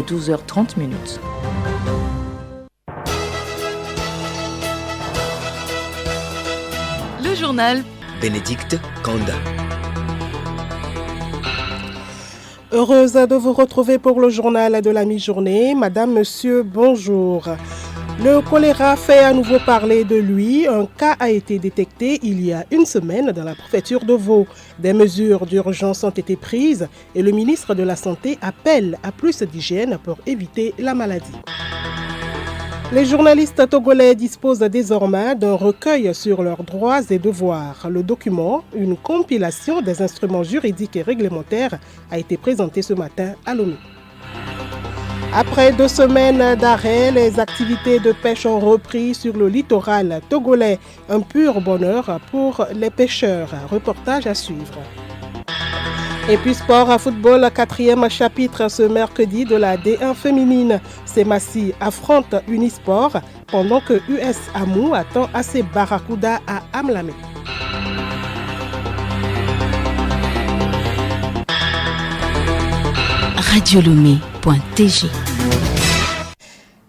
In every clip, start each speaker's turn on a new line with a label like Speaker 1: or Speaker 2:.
Speaker 1: 12h30. Le journal
Speaker 2: Bénédicte Kanda.
Speaker 3: Heureuse de vous retrouver pour le journal de la mi-journée. Madame, monsieur, bonjour. Le choléra fait à nouveau parler de lui. Un cas a été détecté il y a une semaine dans la préfecture de Vaud. Des mesures d'urgence ont été prises et le ministre de la Santé appelle à plus d'hygiène pour éviter la maladie. Les journalistes togolais disposent désormais d'un recueil sur leurs droits et devoirs. Le document, une compilation des instruments juridiques et réglementaires, a été présenté ce matin à Lomé. Après 2 semaines d'arrêt, les activités de pêche ont repris sur le littoral togolais. Un pur bonheur pour les pêcheurs. Reportage à suivre. Et puis sport à football, 4e chapitre ce mercredi de la D1 féminine. Semassi affronte Unisport pendant que US Amou attend AC Barracuda à Amlamé.
Speaker 4: Radiolomé.tg.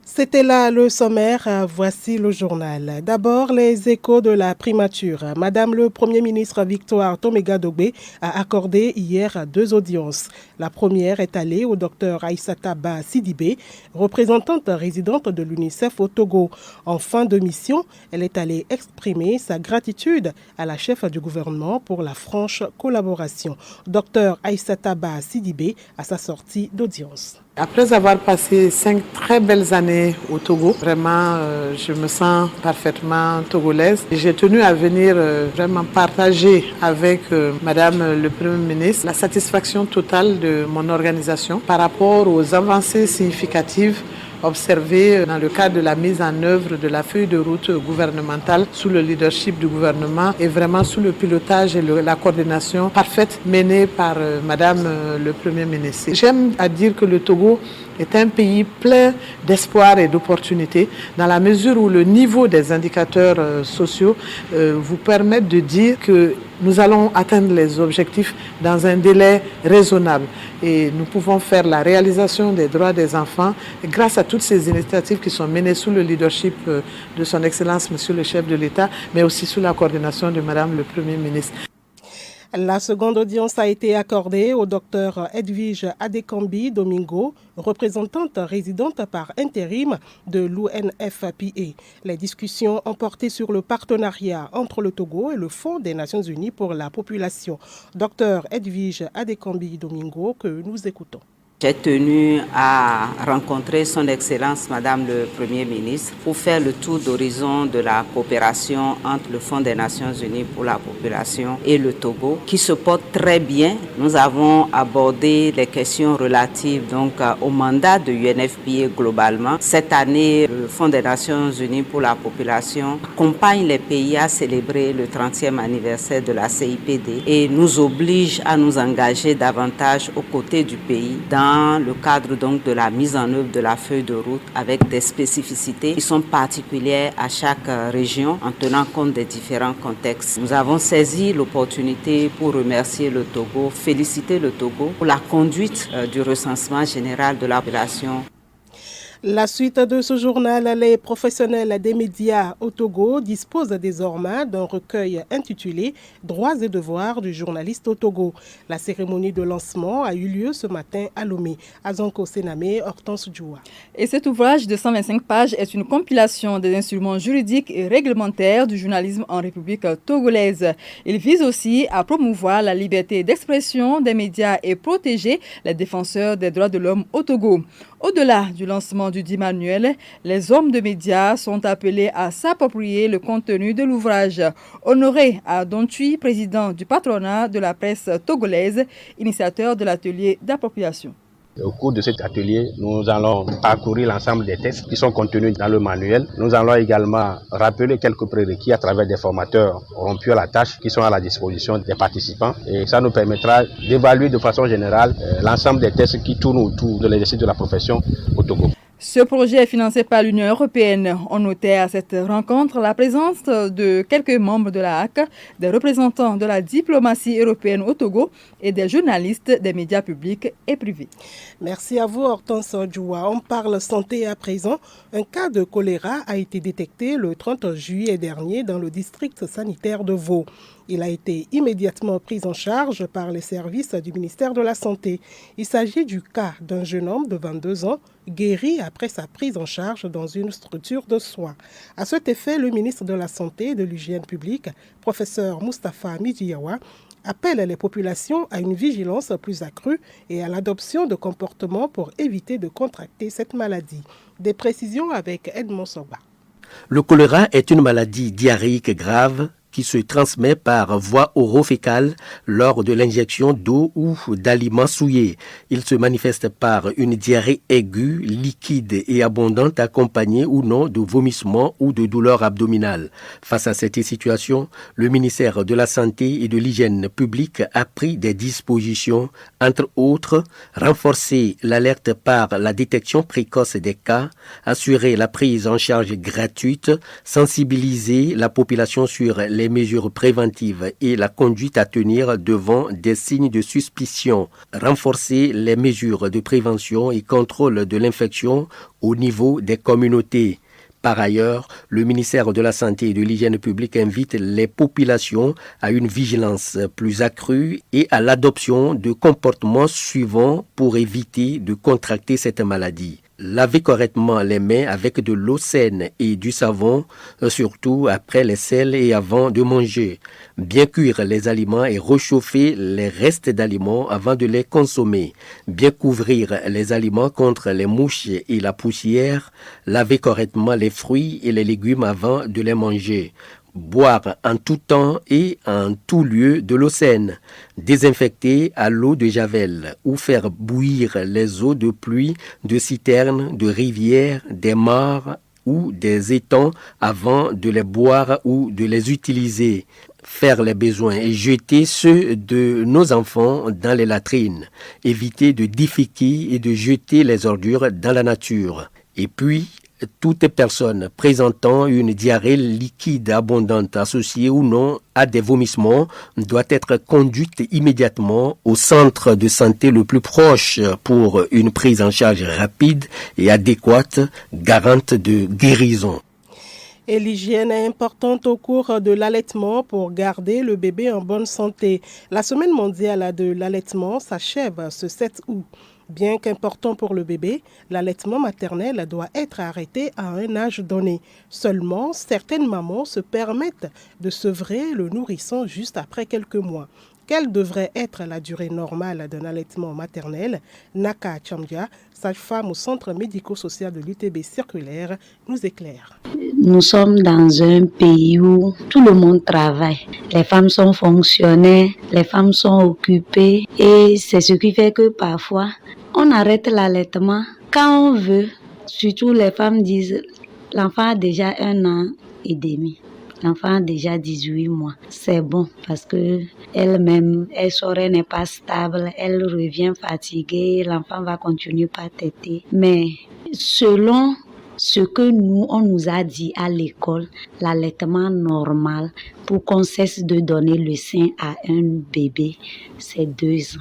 Speaker 3: C'était là le sommaire, voici le journal. D'abord, les échos de la primature. Madame le Premier ministre Victoire Tomega-Dogbe a accordé hier 2 audiences. La première est allée au docteur Aïssata Ba Sidibé, représentante résidente de l'UNICEF au Togo. En fin de mission, elle est allée exprimer sa gratitude à la chef du gouvernement pour la franche collaboration. Docteur Aïssata Ba Sidibé à sa sortie d'audience.
Speaker 5: Après avoir passé 5 très belles années au Togo, vraiment je me sens parfaitement togolaise. J'ai tenu à venir vraiment partager avec Madame le Premier ministre la satisfaction totale de mon organisation par rapport aux avancées significatives observé dans le cadre de la mise en œuvre de la feuille de route gouvernementale sous le leadership du gouvernement et vraiment sous le pilotage et la coordination parfaite menée par Madame le Premier ministre. J'aime à dire que le Togo est un pays plein d'espoir et d'opportunités dans la mesure où le niveau des indicateurs sociaux vous permet de dire que nous allons atteindre les objectifs dans un délai raisonnable et nous pouvons faire la réalisation des droits des enfants grâce à toutes ces initiatives qui sont menées sous le leadership de son Excellence Monsieur le chef de l'État, mais aussi sous la coordination de Madame le Premier ministre.
Speaker 3: La seconde audience a été accordée au docteur Edwige Adekambi Domingo, représentante résidente par intérim de l'UNFPA. Les discussions ont porté sur le partenariat entre le Togo et le Fonds des Nations Unies pour la population. Docteur Edwige Adekambi Domingo, que nous écoutons.
Speaker 6: J'ai tenu à rencontrer son Excellence Madame le Premier ministre pour faire le tour d'horizon de la coopération entre le Fonds des Nations Unies pour la population et le Togo qui se porte très bien. Nous avons abordé les questions relatives au mandat de l'UNFPA globalement. Cette année, le Fonds des Nations Unies pour la population accompagne les pays à célébrer le 30e anniversaire de la CIPD et nous oblige à nous engager davantage aux côtés du pays dans le cadre de la mise en œuvre de la feuille de route avec des spécificités qui sont particulières à chaque région en tenant compte des différents contextes. Nous avons saisi l'opportunité pour remercier le Togo, féliciter le Togo pour la conduite du recensement général de la population.
Speaker 3: La suite de ce journal, les professionnels des médias au Togo disposent désormais d'un recueil intitulé « Droits et devoirs du journaliste au Togo ». La cérémonie de lancement a eu lieu ce matin à Lomé. Azonko Sename, Hortense Djoua.
Speaker 7: Et cet ouvrage de 125 pages est une compilation des instruments juridiques et réglementaires du journalisme en République togolaise. Il vise aussi à promouvoir la liberté d'expression des médias et protéger les défenseurs des droits de l'homme au Togo. Au-delà du lancement du dit manuel, les hommes de médias sont appelés à s'approprier le contenu de l'ouvrage. Honoré Adontui, président du patronat de la presse togolaise, initiateur de l'atelier d'appropriation.
Speaker 8: Au cours de cet atelier, nous allons parcourir l'ensemble des textes qui sont contenus dans le manuel. Nous allons également rappeler quelques prérequis à travers des formateurs rompus à la tâche qui sont à la disposition des participants. Et ça nous permettra d'évaluer de façon générale l'ensemble des textes qui tournent autour de l'exercice de la profession au Togo.
Speaker 7: Ce projet est financé par l'Union européenne. On notait à cette rencontre la présence de quelques membres de la HAC, des représentants de la diplomatie européenne au Togo et des journalistes des médias publics et privés.
Speaker 3: Merci à vous Hortense Djoua. On parle santé à présent. Un cas de choléra a été détecté le 30 juillet dernier dans le district sanitaire de Vaud. Il a été immédiatement pris en charge par les services du ministère de la Santé. Il s'agit du cas d'un jeune homme de 22 ans guéri après sa prise en charge dans une structure de soins. À cet effet, le ministre de la Santé et de l'Hygiène publique, professeur Moustapha Midiyawa, appelle les populations à une vigilance plus accrue et à l'adoption de comportements pour éviter de contracter cette maladie. Des précisions avec Edmond Soba.
Speaker 1: Le choléra est une maladie diarrhéique grave qui se transmet par voie orofécale lors de l'injection d'eau ou d'aliments souillés. Il se manifeste par une diarrhée aiguë, liquide et abondante accompagnée ou non de vomissements ou de douleurs abdominales. Face à cette situation, le ministère de la Santé et de l'Hygiène publique a pris des dispositions, entre autres, renforcer l'alerte par la détection précoce des cas, assurer la prise en charge gratuite, sensibiliser la population sur les mesures préventives et la conduite à tenir devant des signes de suspicion, renforcer les mesures de prévention et contrôle de l'infection au niveau des communautés. Par ailleurs, le ministère de la Santé et de l'Hygiène publique invite les populations à une vigilance plus accrue et à l'adoption de comportements suivants pour éviter de contracter cette maladie. Laver correctement les mains avec de l'eau saine et du savon, surtout après les sels et avant de manger. Bien cuire les aliments et réchauffer les restes d'aliments avant de les consommer. Bien couvrir les aliments contre les mouches et la poussière. Laver correctement les fruits et les légumes avant de les manger. Boire en tout temps et en tout lieu de l'eau saine, désinfecter à l'eau de javel ou faire bouillir les eaux de pluie de citernes, de rivières, des mares ou des étangs avant de les boire ou de les utiliser. Faire les besoins et jeter ceux de nos enfants dans les latrines. Éviter de déféquer et de jeter les ordures dans la nature. Et puis, toute personne présentant une diarrhée liquide abondante associée ou non à des vomissements doit être conduite immédiatement au centre de santé le plus proche pour une prise en charge rapide et adéquate, garante de guérison.
Speaker 3: Et l'hygiène est importante au cours de l'allaitement pour garder le bébé en bonne santé. La semaine mondiale de l'allaitement s'achève ce 7 août. Bien qu'important pour le bébé, l'allaitement maternel doit être arrêté à un âge donné. Seulement, certaines mamans se permettent de sevrer le nourrisson juste après quelques mois. Quelle devrait être la durée normale d'un allaitement maternel? Naka Chamdia, sage-femme au centre médico-social de l'UTB circulaire, nous éclaire.
Speaker 9: Nous sommes dans un pays où tout le monde travaille. Les femmes sont fonctionnaires, les femmes sont occupées et c'est ce qui fait que parfois on arrête l'allaitement quand on veut. Surtout les femmes disent l'enfant a déjà 1 an et demi. L'enfant a déjà 18 mois. C'est bon parce que elle-même, elle sort, elle n'est pas stable, elle revient fatiguée, l'enfant va continuer par téter. Mais selon ce que on nous a dit à l'école, l'allaitement normal pour qu'on cesse de donner le sein à un bébé, c'est 2 ans.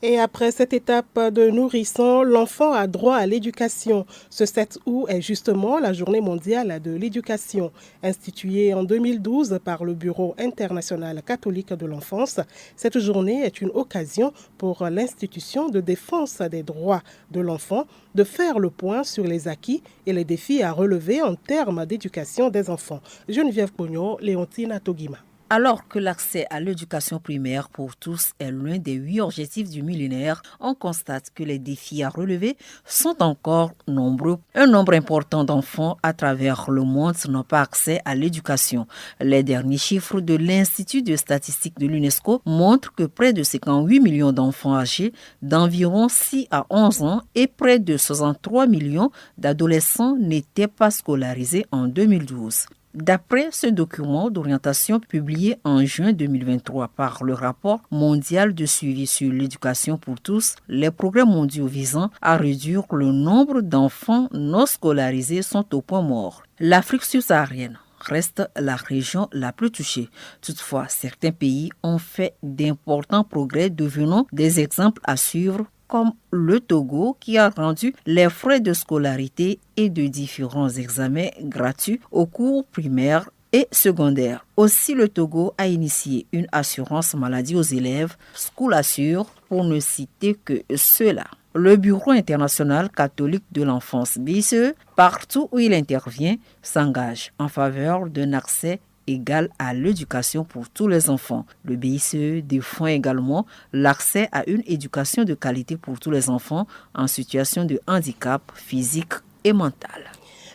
Speaker 3: Et après cette étape de nourrisson, l'enfant a droit à l'éducation. Ce 7 août est justement la journée mondiale de l'éducation. Instituée en 2012 par le Bureau international catholique de l'enfance, cette journée est une occasion pour l'institution de défense des droits de l'enfant de faire le point sur les acquis et les défis à relever en termes d'éducation des enfants. Geneviève Pognon, Léontine Atogima.
Speaker 10: Alors que l'accès à l'éducation primaire pour tous est l'un des 8 objectifs du millénaire, on constate que les défis à relever sont encore nombreux. Un nombre important d'enfants à travers le monde n'ont pas accès à l'éducation. Les derniers chiffres de l'Institut de statistique de l'UNESCO montrent que près de 58 millions d'enfants âgés d'environ 6 à 11 ans et près de 63 millions d'adolescents n'étaient pas scolarisés en 2012. D'après ce document d'orientation publié en juin 2023 par le rapport mondial de suivi sur l'éducation pour tous, les progrès mondiaux visant à réduire le nombre d'enfants non scolarisés sont au point mort. L'Afrique subsaharienne reste la région la plus touchée. Toutefois, certains pays ont fait d'importants progrès devenant des exemples à suivre, comme le Togo qui a rendu les frais de scolarité et de différents examens gratuits aux cours primaires et secondaires. Aussi, le Togo a initié une assurance maladie aux élèves, School Assure, pour ne citer que ceux-là. Le Bureau international catholique de l'enfance, BICE, partout où il intervient, s'engage en faveur d'un accès égal à l'éducation pour tous les enfants. Le BICE défend également l'accès à une éducation de qualité pour tous les enfants en situation de handicap physique et mental.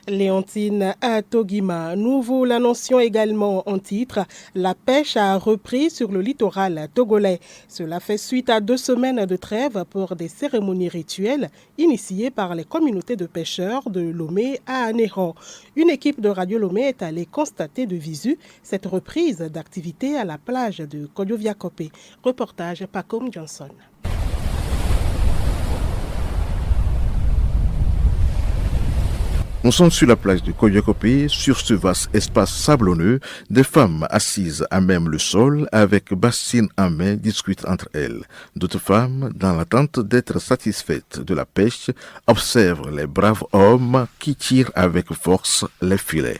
Speaker 3: Léontine Atogima, nous vous l'annoncions également en titre. La pêche a repris sur le littoral togolais. Cela fait suite à 2 semaines de trêve pour des cérémonies rituelles initiées par les communautés de pêcheurs de Lomé à Anéran. Une équipe de Radio Lomé est allée constater de visu cette reprise d'activité à la plage de Kodioviakopé. Reportage Pacom Johnson.
Speaker 11: Nous sommes sur la plage de Kodioviakopé, sur ce vaste espace sablonneux, des femmes assises à même le sol, avec bassines en main, discutent entre elles. D'autres femmes, dans l'attente d'être satisfaites de la pêche, observent les braves hommes qui tirent avec force les filets.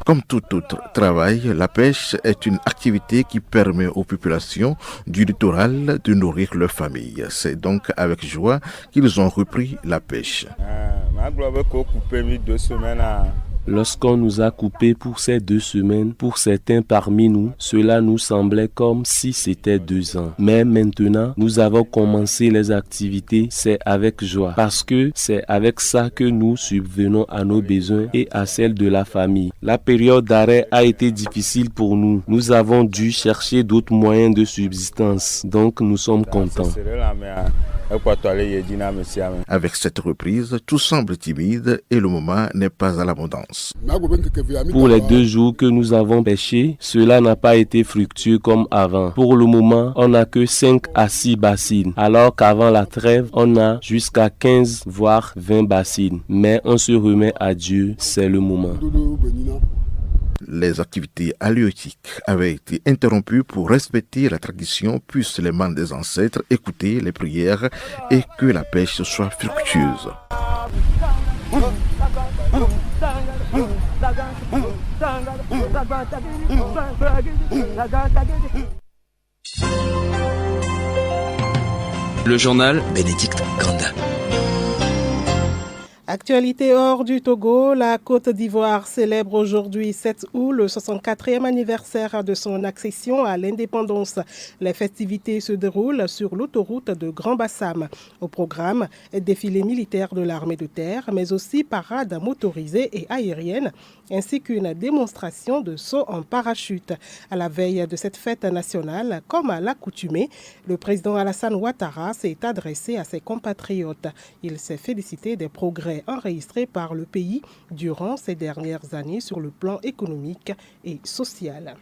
Speaker 11: Comme tout autre travail, la pêche est une activité qui permet aux populations du littoral de nourrir leurs familles. C'est donc avec joie qu'ils ont repris la pêche.
Speaker 12: Lorsqu'on nous a coupés pour ces 2 semaines, pour certains parmi nous, cela nous semblait comme si c'était 2 ans. Mais maintenant, nous avons commencé les activités, c'est avec joie. Parce que c'est avec ça que nous subvenons à nos besoins et à celles de la famille. La période d'arrêt a été difficile pour nous. Nous avons dû chercher d'autres moyens de subsistance. Donc nous sommes contents.
Speaker 11: Avec cette reprise, tout semble timide et le moment n'est pas à l'abondance.
Speaker 12: Pour les 2 jours que nous avons pêché, cela n'a pas été fructueux comme avant. Pour le moment, on n'a que 5 à 6 bassines, alors qu'avant la trêve, on a jusqu'à 15 voire 20 bassines. Mais on se remet à Dieu, c'est le moment.
Speaker 11: Les activités halieutiques avaient été interrompues pour respecter la tradition, puissent les mains des ancêtres écouter les prières et que la pêche soit fructueuse.
Speaker 2: Le journal Bénédicte Kanda.
Speaker 3: Actualité hors du Togo, la Côte d'Ivoire célèbre aujourd'hui 7 août le 64e anniversaire de son accession à l'indépendance. Les festivités se déroulent sur l'autoroute de Grand Bassam. Au programme, défilé militaire de l'armée de terre, mais aussi parade motorisée et aérienne, ainsi qu'une démonstration de saut en parachute. À la veille de cette fête nationale, comme à l'accoutumée, le président Alassane Ouattara s'est adressé à ses compatriotes. Il s'est félicité des progrès enregistrés par le pays durant ces dernières années sur le plan économique et social.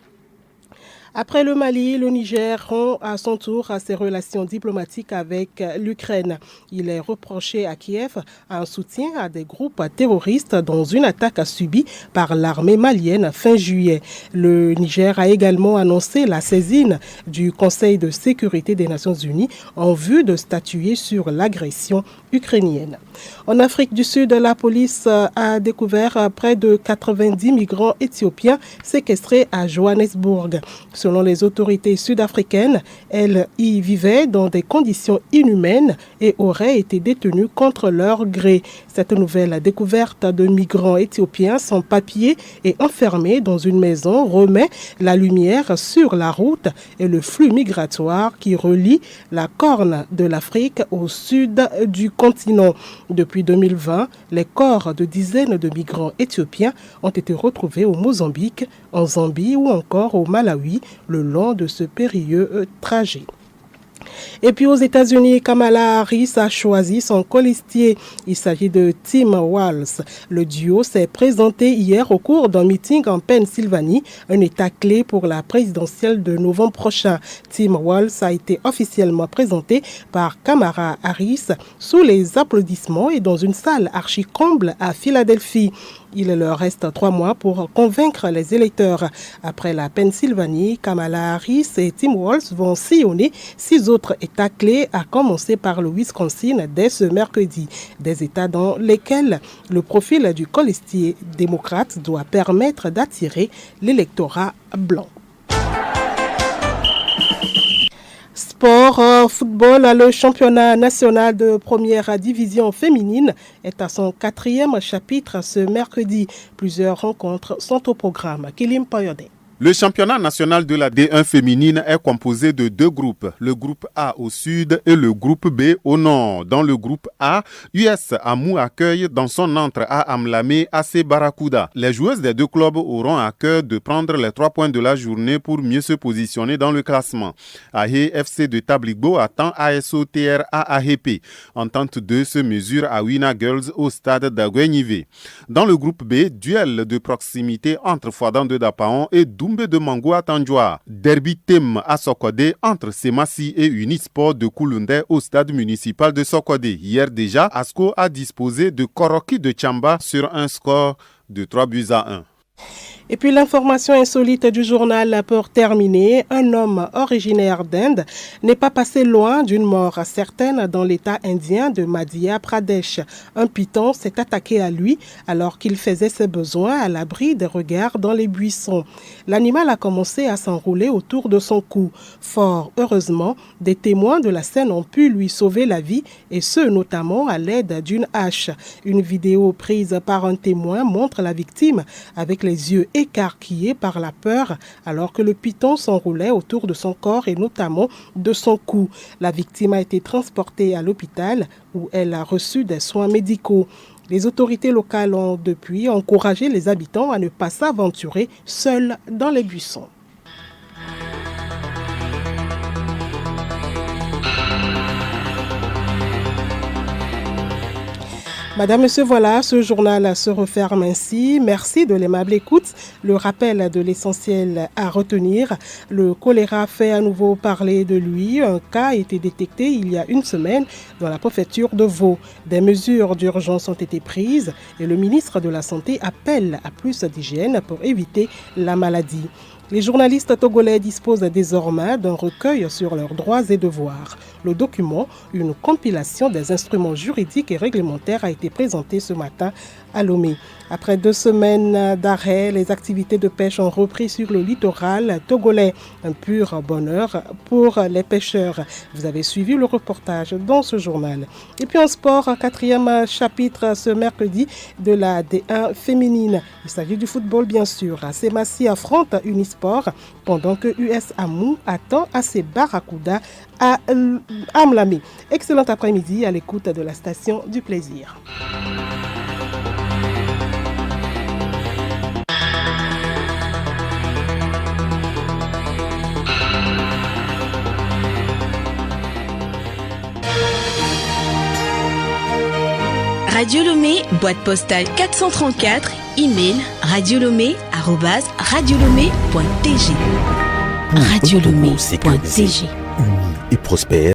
Speaker 3: Après le Mali, le Niger rompt à son tour ses relations diplomatiques avec l'Ukraine. Il est reproché à Kiev un soutien à des groupes terroristes dans une attaque subie par l'armée malienne fin juillet. Le Niger a également annoncé la saisine du Conseil de sécurité des Nations Unies en vue de statuer sur l'agression ukrainienne. En Afrique du Sud, la police a découvert près de 90 migrants éthiopiens séquestrés à Johannesburg. Selon les autorités sud-africaines, elles y vivaient dans des conditions inhumaines et auraient été détenues contre leur gré. Cette nouvelle découverte de migrants éthiopiens sans papier et enfermés dans une maison remet la lumière sur la route et le flux migratoire qui relie la Corne de l'Afrique au sud du continent. Depuis 2020, les corps de dizaines de migrants éthiopiens ont été retrouvés au Mozambique, en Zambie ou encore au Malawi le long de ce périlleux trajet. Et puis aux États-Unis, Kamala Harris a choisi son colistier. Il s'agit de Tim Walz. Le duo s'est présenté hier au cours d'un meeting en Pennsylvanie, un état clé pour la présidentielle de novembre prochain. Tim Walz a été officiellement présenté par Kamala Harris sous les applaudissements et dans une salle archi-comble à Philadelphie. Il leur reste 3 mois pour convaincre les électeurs. Après la Pennsylvanie, Kamala Harris et Tim Walz vont sillonner 6 autres États clés, à commencer par le Wisconsin dès ce mercredi. Des États dans lesquels le profil du colistier démocrate doit permettre d'attirer l'électorat blanc. Sport, football, le championnat national de première division féminine est à son 4e chapitre ce mercredi. Plusieurs rencontres sont au programme. Kilim Payode.
Speaker 13: Le championnat national de la D1 féminine est composé de 2 groupes, le groupe A au sud et le groupe B au nord. Dans le groupe A, US Amou accueille dans son entre à Amlamé AC Barracuda. Les joueuses des 2 clubs auront à cœur de prendre les 3 points de la journée pour mieux se positionner dans le classement. Ahé FC de Tabligbo attend ASO TR à AHP. Entente 2 se mesure à Wina Girls au stade d'Agüenivé. Dans le groupe B, duel de proximité entre Fouadan de Dapaon et Doumbé de Mango à Tandjoa. Derby thème à Sokodé entre Semassi et Unisport de Kouloundé au stade municipal de Sokodé. Hier déjà, Asko a disposé de Koroki de Tchamba sur un score de 3-1.
Speaker 3: Et puis l'information insolite du journal pour terminer. Un homme originaire d'Inde n'est pas passé loin d'une mort certaine dans l'état indien de Madhya Pradesh. Un python s'est attaqué à lui alors qu'il faisait ses besoins à l'abri des regards dans les buissons. L'animal a commencé à s'enrouler autour de son cou. Fort heureusement, des témoins de la scène ont pu lui sauver la vie et ce notamment à l'aide d'une hache. Une vidéo prise par un témoin montre la victime avec les yeux écarquillé par la peur alors que le python s'enroulait autour de son corps et notamment de son cou. La victime a été transportée à l'hôpital où elle a reçu des soins médicaux. Les autorités locales ont depuis encouragé les habitants à ne pas s'aventurer seuls dans les buissons. Madame, Monsieur, voilà, ce journal se referme ainsi. Merci de l'aimable écoute. Le rappel de l'essentiel à retenir. Le choléra fait à nouveau parler de lui. Un cas a été détecté il y a une semaine dans la préfecture de Vaud. Des mesures d'urgence ont été prises et le ministre de la Santé appelle à plus d'hygiène pour éviter la maladie. Les journalistes togolais disposent désormais d'un recueil sur leurs droits et devoirs. Le document, une compilation des instruments juridiques et réglementaires, a été présenté ce matin à Lomé. Après 2 semaines d'arrêt, les activités de pêche ont repris sur le littoral togolais. Un pur bonheur pour les pêcheurs. Vous avez suivi le reportage dans ce journal. Et puis en sport, 4e chapitre ce mercredi de la D1 féminine. Il s'agit du football bien sûr. Semassi affronte Unisport pendant que US Amou attend AC Barracuda à Amlamé. Excellent après-midi à l'écoute de la station du plaisir.
Speaker 4: Radio Lomé, boîte postale 434, email radiolomé@radiolomé.tg. Radiolomé.tg.
Speaker 2: Unis et prospère.